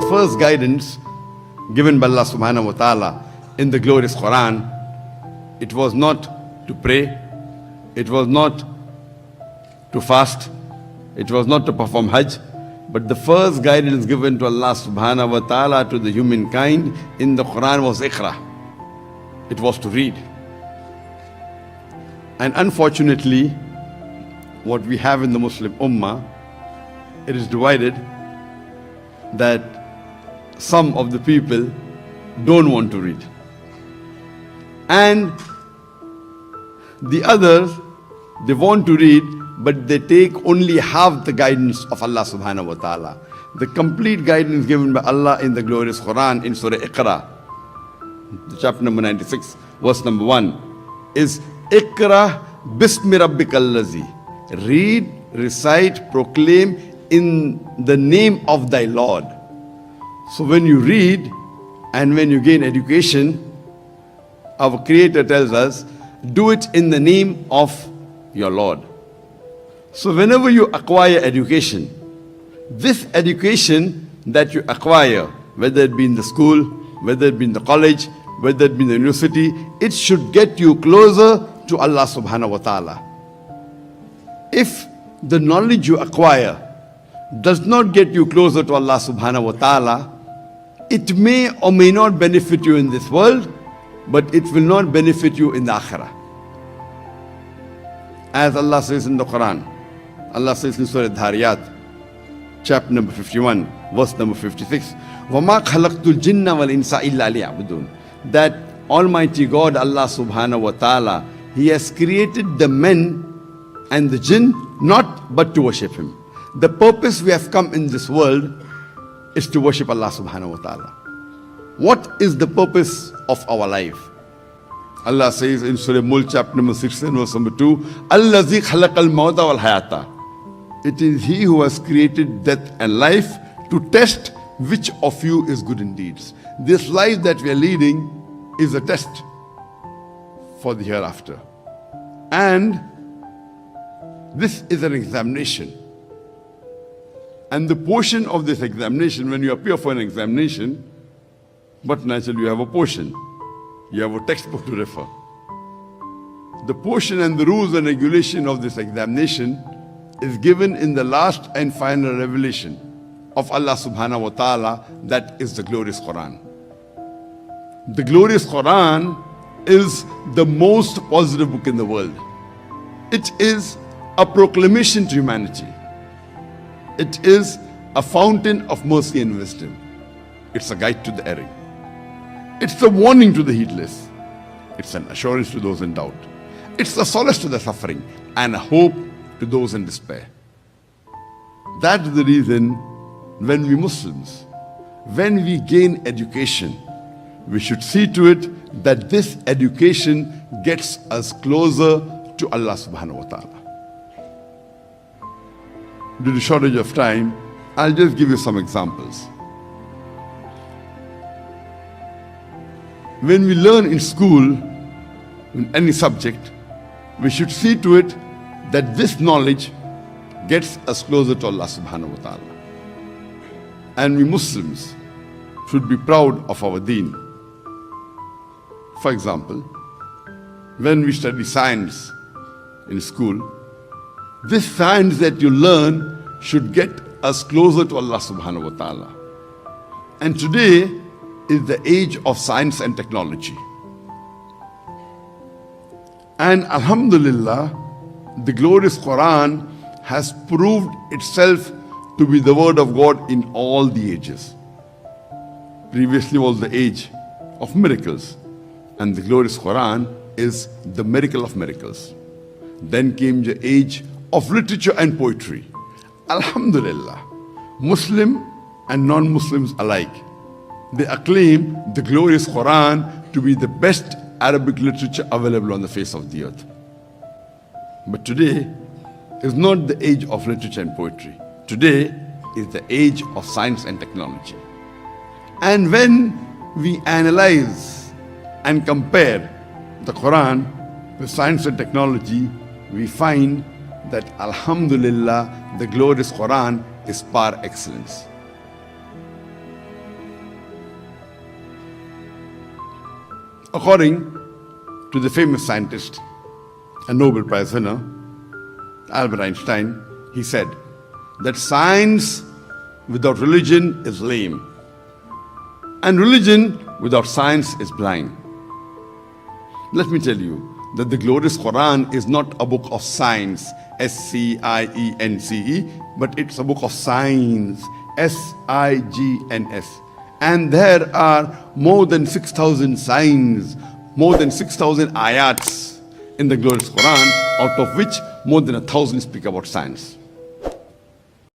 first guidance given by Allah subhanahu wa ta'ala in the glorious Quran, it was not to pray, it was not to fast, it was not to perform Hajj, but the first guidance given to Allah subhanahu wa ta'ala to the humankind in the Quran was Iqra. It was to read. And unfortunately, what we have in the Muslim Ummah, it is divided that some of the people don't want to read. And the others, they want to read, but they take only half the guidance of Allah subhanahu wa ta'ala. The complete guidance given by Allah in the glorious Quran in Surah Iqra, chapter number 96, verse number 1, is Iqra bismi rabbikal lazi. Read, recite, proclaim in the name of thy Lord. So when you read and when you gain education, our Creator tells us, do it in the name of your Lord. So whenever you acquire education, this education that you acquire, whether it be in the school, whether it be in the college, whether it be in the university, it should get you closer to Allah subhanahu wa ta'ala. If the knowledge you acquire does not get you closer to Allah subhanahu wa ta'ala, it may or may not benefit you in this world, but it will not benefit you in the akhirah. As Allah says in the Quran, Allah says in Surah Dhariyat, chapter number 51, verse number 56, وَمَا خَلَقْتُ الْجِنَّ وَالْإِنسَ إِلَّا لِيَعْبُدُونَ. That Almighty God, Allah subhanahu wa ta'ala, He has created the men and the jinn not but to worship Him. The purpose we have come in this world is to worship Allah subhanahu wa ta'ala. What is the purpose of our life? Allah says in Surah Mulk, chapter number 16, verse number 2, Allazi khalaqal mawta wal hayata. It is He who has created death and life to test which of you is good in deeds. This life that we are leading is a test for the hereafter. And this is an examination. And the portion of this examination, when you appear for an examination, but naturally you have a portion. You have a textbook to refer. The portion and the rules and regulation of this examination is given in the last and final revelation of Allah subhanahu wa ta'ala, that is the glorious Quran. The glorious Quran is the most positive book in the world. It is a proclamation to humanity. It is a fountain of mercy and wisdom. It's a guide to the erring. It's a warning to the heedless. It's an assurance to those in doubt. It's a solace to the suffering and a hope to those in despair. That is the reason when we Muslims, when we gain education, we should see to it that this education gets us closer to Allah subhanahu wa ta'ala. Due to shortage of time, I'll just give you some examples. When we learn in school, in any subject, we should see to it that this knowledge gets us closer to Allah subhanahu wa ta'ala. And we Muslims should be proud of our deen. For example, when we study science in school, this science that you learn should get us closer to Allah subhanahu wa ta'ala. And today is the age of science and technology. And Alhamdulillah, the glorious Quran has proved itself to be the word of God in all the ages. Previously was the age of miracles, and the glorious Quran is the miracle of miracles. Then came the age of literature and poetry. Alhamdulillah, Muslim and non-Muslims alike, they acclaim the glorious Quran to be the best Arabic literature available on the face of the earth. But today is not the age of literature and poetry. Today is the age of science and technology. And when we analyze and compare the Quran with science and technology, we find that Alhamdulillah, the glorious Quran is par excellence. According to the famous scientist and Nobel Prize winner, Albert Einstein, he said that science without religion is lame, and religion without science is blind. Let me tell you that the glorious Quran is not a book of science, S-C-I-E-N-C-E, but it's a book of signs, S-I-G-N-S. And there are more than 6,000 signs, more than 6,000 ayats in the glorious Quran, out of which more than 1,000 speak about science.